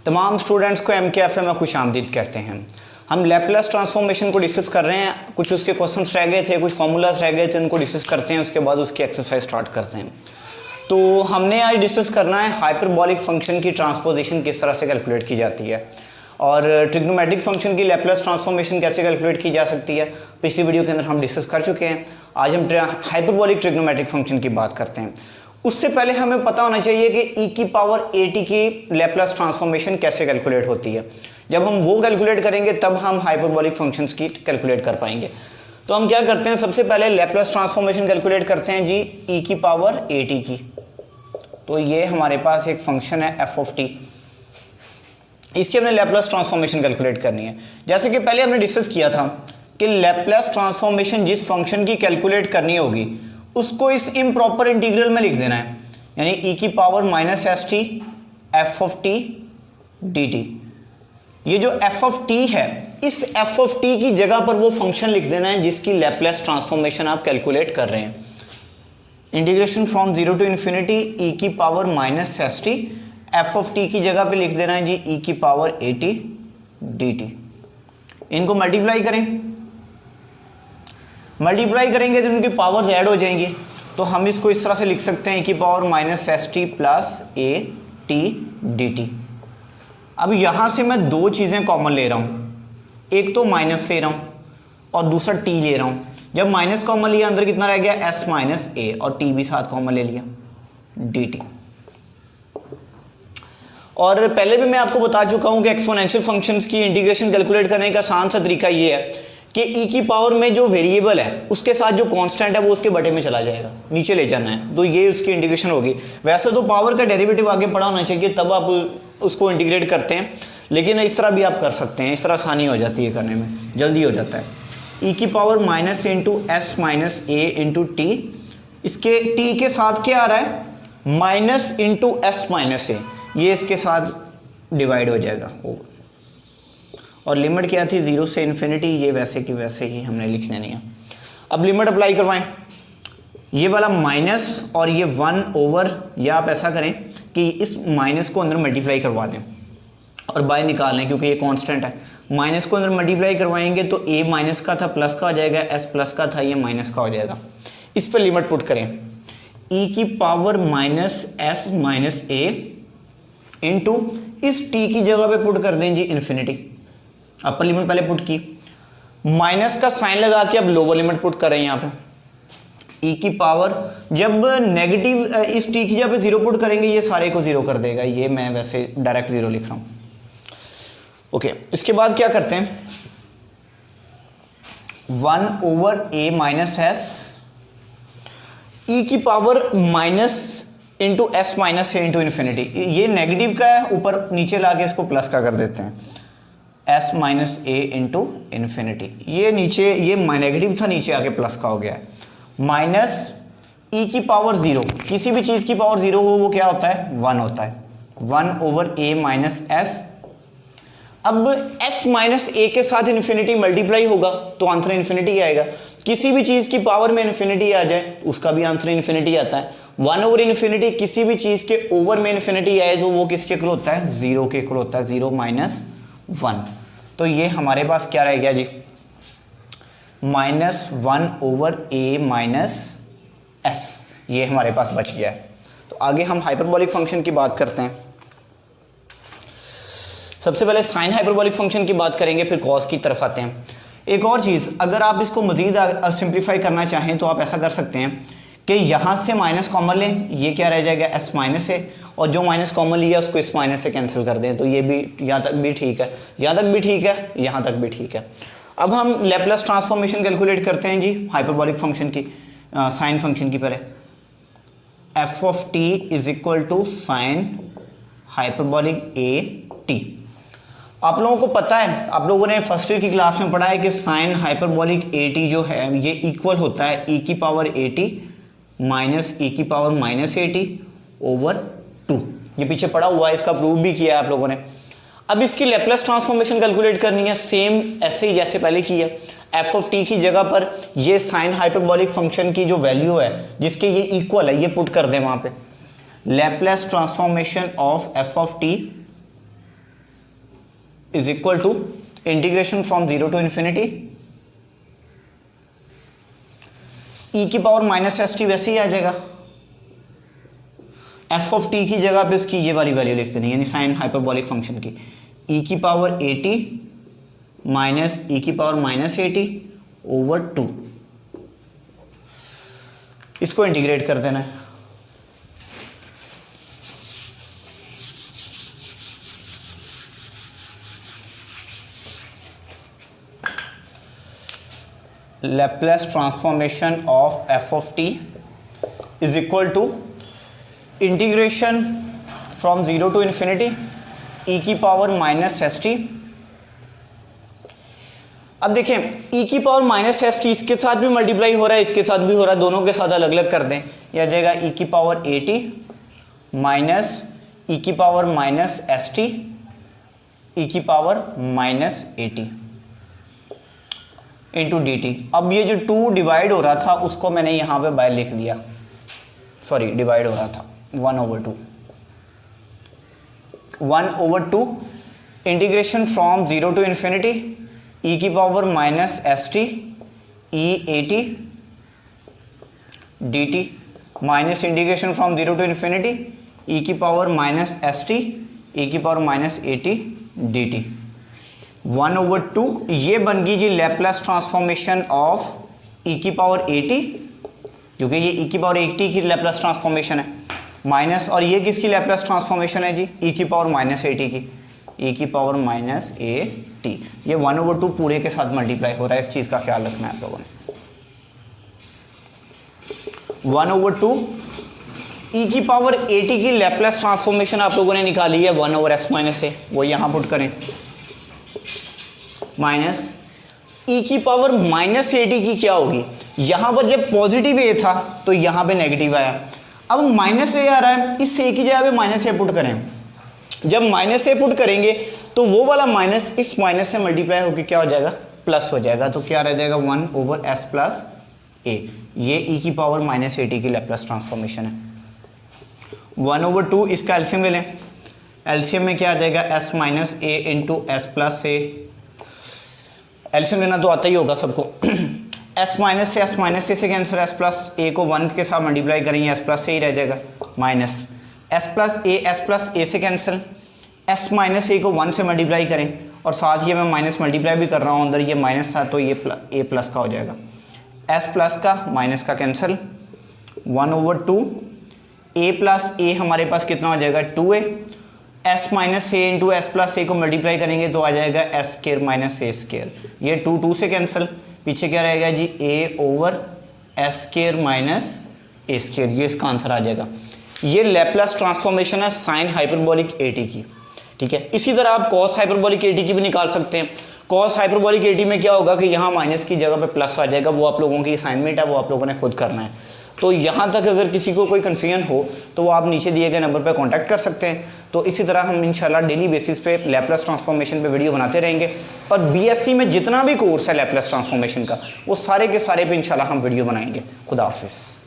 तमाम स्टूडेंट्स को MKFA में खुशामदीद कहते हैं। हम लैपलेस ट्रांसफॉर्मेशन को डिस्कस कर रहे हैं। कुछ उसके क्वेश्चंस रह गए थे, कुछ फार्मूलाज रह गए थे, उनको डिस्कस करते हैं, उसके बाद उसकी एक्सरसाइज स्टार्ट करते हैं। तो हमने आज डिस्कस करना है हाइपरबॉलिक फंक्शन की ट्रांसपोजिशन किस तरह से कैलकुलेट की जाती है और ट्रिग्नोमेट्रिक फंक्शन की लैपलेस ट्रांसफॉर्मेशन कैसे कैलकुलेट की जा सकती है। पिछली वीडियो के अंदर हम डिस्कस कर चुके हैं। आज हम हाइपरबॉलिक ट्रिग्नोमेट्रिक फंक्शन की बात करते हैं। उससे पहले हमें पता होना चाहिए कि e की पावर at की लैपलेस ट्रांसफॉर्मेशन कैसे कैलकुलेट होती है। जब हम वो कैलकुलेट करेंगे तब हम हाइपरबॉलिक फंक्शंस की कैलकुलेट कर पाएंगे। तो हम क्या करते हैं, सबसे पहले लैपलेस ट्रांसफॉर्मेशन कैलकुलेट करते हैं जी e की पावर at की। तो ये हमारे पास एक फंक्शन है f ऑफ t, इसकी हमने लैपलेस ट्रांसफॉर्मेशन कैलकुलेट करनी है। जैसे कि पहले हमने डिस्कस किया था कि लैपलेस ट्रांसफॉर्मेशन जिस फंक्शन की कैलकुलेट करनी होगी उसको इस इम्प्रॉपर इंटीग्रल में लिख देना है, यानी e की power minus S t f of T D T. ये जो f ऑफ t है, इस f ऑफ t की जगह पर वो फंक्शन लिख देना है जिसकी लैपलेस ट्रांसफॉर्मेशन आप कैलकुलेट कर रहे हैं। Integration from 0 to infinity e की power minus S t f of t की जगह पे लिख देना है जी e की पावर at dt। इनको मल्टीप्लाई करेंगे तो उनकी पावर्स ऐड हो जाएंगी। तो हम इसको इस तरह से लिख सकते हैं e की power minus S T plus ए टी डी टी। अब यहाँ से मैं दो चीज़ें कॉमन ले रहा हूँ, एक तो माइनस ले रहा हूँ और दूसरा t ले रहा हूँ। जब माइनस कॉमन लिया अंदर कितना रह गया, s माइनस ए, और t भी साथ कॉमन ले लिया dt। और पहले भी मैं आपको बता चुका हूँ कि एक्सपोनेंशियल फंक्शंस की इंटीग्रेशन कैलकुलेट करने का आसान सा तरीका ये है कि e की पावर में जो वेरिएबल है उसके साथ जो कांस्टेंट है वो उसके बटे में चला जाएगा, नीचे ले जाना है, तो ये उसकी इंटीग्रेशन होगी। वैसे तो पावर का डेरिवेटिव आगे पड़ा होना चाहिए तब आप उसको इंटीग्रेट करते हैं, लेकिन इस तरह भी आप कर सकते हैं, इस तरह आसानी हो जाती है करने में, जल्दी हो जाता है। e की power minus into S minus A into T, इसके t के साथ क्या आ रहा है, minus into S minus A, ये इसके साथ डिवाइड हो जाएगा और लिमिट क्या थी 0 से इन्फिनिटी, ये वैसे की वैसे ही हमने लिख देनी है। अब लिमिट अप्लाई करवाएं, ये वाला माइनस और ये 1 ओवर, या आप ऐसा करें कि इस माइनस को अंदर मल्टीप्लाई करवा दें और बाय निकाल लें क्योंकि ये कांस्टेंट है। माइनस को अंदर मल्टीप्लाई करवाएंगे तो a माइनस का था प्लस का हो जाएगा, s प्लस का था ये माइनस का हो जाएगा। इस पर लिमिट पुट करें, e की power minus S minus A into इस t की जगह पे पुट कर दें जी इन्फिनिटी। अपर लिमिट पहले पुट की, माइनस का साइन लगा के अब लोअर लिमिट पुट कर रहे हैं यहाँ पे। e की पावर जब नेगेटिव इस t की जगह पे 0 पुट करेंगे ये सारे को 0 कर देगा, ये मैं वैसे डायरेक्ट 0 लिख रहा हूँ। ओके, इसके बाद क्या करते हैं, 1 over a minus S, e की power minus into S minus A into infinity. ये नेगेटिव का है, ऊपर नीचे ला के इसको प्लस का कर देते हैं, s minus A into infinity. ये नीचे ये नेगेटिव था, नीचे आके प्लस का हो गया है, माइनस e की पावर 0, किसी भी चीज़ की पावर 0 हो वो क्या होता है, 1 होता है, 1 ओवर a माइनस एस। अब s माइनस ए के साथ इन्फिनिटी मल्टीप्लाई होगा तो आंसर इन्फिनिटी आएगा। किसी भी चीज़ की पावर में इन्फिनिटी आ जाए उसका भी आंसर इन्फिनिटी आता है। 1 ओवर इन्फिनिटी किसी भी चीज़ के ओवर में इन्फिनिटी आए तो वो किसके इक्वल होता है, 0 के इक्वल होता है, 0 माइनस 1। तो ये हमारे पास क्या रह गया जी, minus 1 over a minus S, ये हमारे पास बच गया है। तो आगे हम हाइपरबॉलिक फंक्शन की बात करते हैं। सबसे पहले साइन हाइपरबॉलिक फंक्शन की बात करेंगे, फिर कॉस की तरफ आते हैं। एक और चीज़, अगर आप इसको मज़ीद सिंप्लीफाई करना चाहें तो आप ऐसा कर सकते हैं कि यहाँ से माइनस कॉमन लें, ये क्या रह जाएगा, s माइनस है, और जो माइनस कॉमन लिया उसको इस माइनस से कैंसिल कर दें, तो ये भी यहाँ तक भी ठीक है, यहाँ तक भी ठीक है, यहाँ तक भी ठीक है। अब हम लैपलेस ट्रांसफॉर्मेशन कैलकुलेट करते हैं जी हाइपरबॉलिक फंक्शन की, साइन फंक्शन की। पहले f of t is equal to sine hyperbolic a t। आप लोगों को पता है, आप लोगों ने फर्स्ट ईयर की क्लास में पढ़ा है कि साइन हाइपरबॉलिक a t जो है ये इक्वल होता है e की power a t minus e की power minus a t over 2। ये पीछे पड़ा हुआ है, इसका प्रूव भी किया है आप लोगों ने। अब इसकी लैपलेस ट्रांसफॉर्मेशन कैलकुलेट करनी है, सेम ऐसे ही जैसे पहले की है। f ऑफ t की जगह पर ये साइन हाइपरबॉलिक फंक्शन की जो वैल्यू है जिसके ये इक्वल है ये पुट कर दें वहाँ पे। Laplace transformation of f of t is equal to integration from 0 to infinity E की पावर माइनस एस टी वैसे ही आ जाएगा, एफ ऑफ टी की जगह पे उसकी ये वाली वैल्यू लिख देनी, यानी साइन हाइपरबॉलिक फंक्शन की ई की पावर ए टी माइनस ई की power minus A T over 2, इसको इंटीग्रेट कर देना है। Laplace transformation of f of t is equal to integration from 0 to infinity e की पावर माइनस एस टी। अब देखें e की पावर माइनस एस टी इसके साथ भी मल्टीप्लाई हो रहा है, इसके साथ भी हो रहा है, दोनों के साथ अलग अलग कर दें, यह आ जाएगा e की power A T minus e की power minus S T e की power minus A T into D T. अब ये जो 2 डिवाइड हो रहा था उसको मैंने यहाँ पे बाय लिख दिया, सॉरी डिवाइड हो रहा था 1/2, 1/2 integration from 0 to infinity E की power minus S T E A T D T minus integration from 0 to infinity E की power minus S T E की power minus A T D T. 1/2 ये बन गई जी Laplace transformation of E की power A T, क्योंकि ये E की पावर ए टी की लैप्लास ट्रांसफॉर्मेशन है, माइनस और ये किसकी लैप्लास ट्रांसफॉर्मेशन है जी ई की पावर माइनस ए टी की, ई की पावर माइनस ए टी। ये 1/2 पूरे के साथ मल्टीप्लाई हो रहा है, इस चीज़ का ख्याल रखना है आप लोगों ने। 1/2 ई की पावर ए टी की लैप्लास ट्रांसफॉर्मेशन आप लोगों ने निकाली है 1/s माइनस ए, वो यहाँ पुट करें, माइनस ई की पावर माइनस ए टी की क्या होगी, यहां पर जब पॉजिटिव ए था तो यहां पे नेगेटिव आया, अब माइनस ए आ रहा है, इस ए की जगह पे माइनस ए पुट करें, जब माइनस ए पुट करेंगे तो वो वाला माइनस इस माइनस से मल्टीप्लाई होकर क्या हो जाएगा, प्लस हो जाएगा, तो क्या रह जाएगा 1/s प्लस ए। ये ई की पावर माइनस ए टी की लैप्लास ट्रांसफॉर्मेशन है। 1/2 इसका एलसीएम ले लें, एलसीएम में क्या आ जाएगा s minus A into S plus A, LCM लेना तो आता ही होगा सबको। s माइनस से कैंसिल, s प्लस ए को 1 के साथ मल्टीप्लाई करेंगे s प्लस ए ही रह जाएगा, माइनस s प्लस ए से कैंसिल, s माइनस ए को 1 से मल्टीप्लाई करें और साथ ही मैं माइनस मल्टीप्लाई भी कर रहा हूँ, अंदर ये माइनस था तो ये ए प्लस का हो जाएगा, s प्लस का माइनस का कैंसिल, 1/2 a प्लस ए हमारे पास कितना हो जाएगा 2a, s minus A into S plus ए को मल्टीप्लाई करेंगे तो आ जाएगा एस स्केयर माइनस ए स्केयर, ये 2 से कैंसिल, पीछे क्या रहेगा जी a over S square minus A square, ये इसका आंसर आ जाएगा। ये लैप्लास ट्रांसफॉर्मेशन है साइन हाइपरबोलिक ए टी की, ठीक है। इसी तरह आप कॉस हाइपरबोलिक ए टी की भी निकाल सकते हैं। कॉस हाइपरबोलिक ए टी में क्या होगा कि यहाँ माइनस की जगह पे प्लस आ जाएगा, वो आप लोगों की असाइनमेंट है, वो आप लोगों ने खुद करना है। तो यहाँ तक अगर किसी को कोई कन्फ्यूजन हो तो वो आप नीचे दिए गए नंबर पर कांटेक्ट कर सकते हैं। तो इसी तरह हम इंशाल्लाह डेली बेसिस पे लैप्लास ट्रांसफॉर्मेशन पे वीडियो बनाते रहेंगे, और बीएससी में जितना भी कोर्स है लैप्लास ट्रांसफॉर्मेशन का वो सारे के सारे पे इंशाल्लाह हम वीडियो बनाएंगे। खुदा हाफिज़।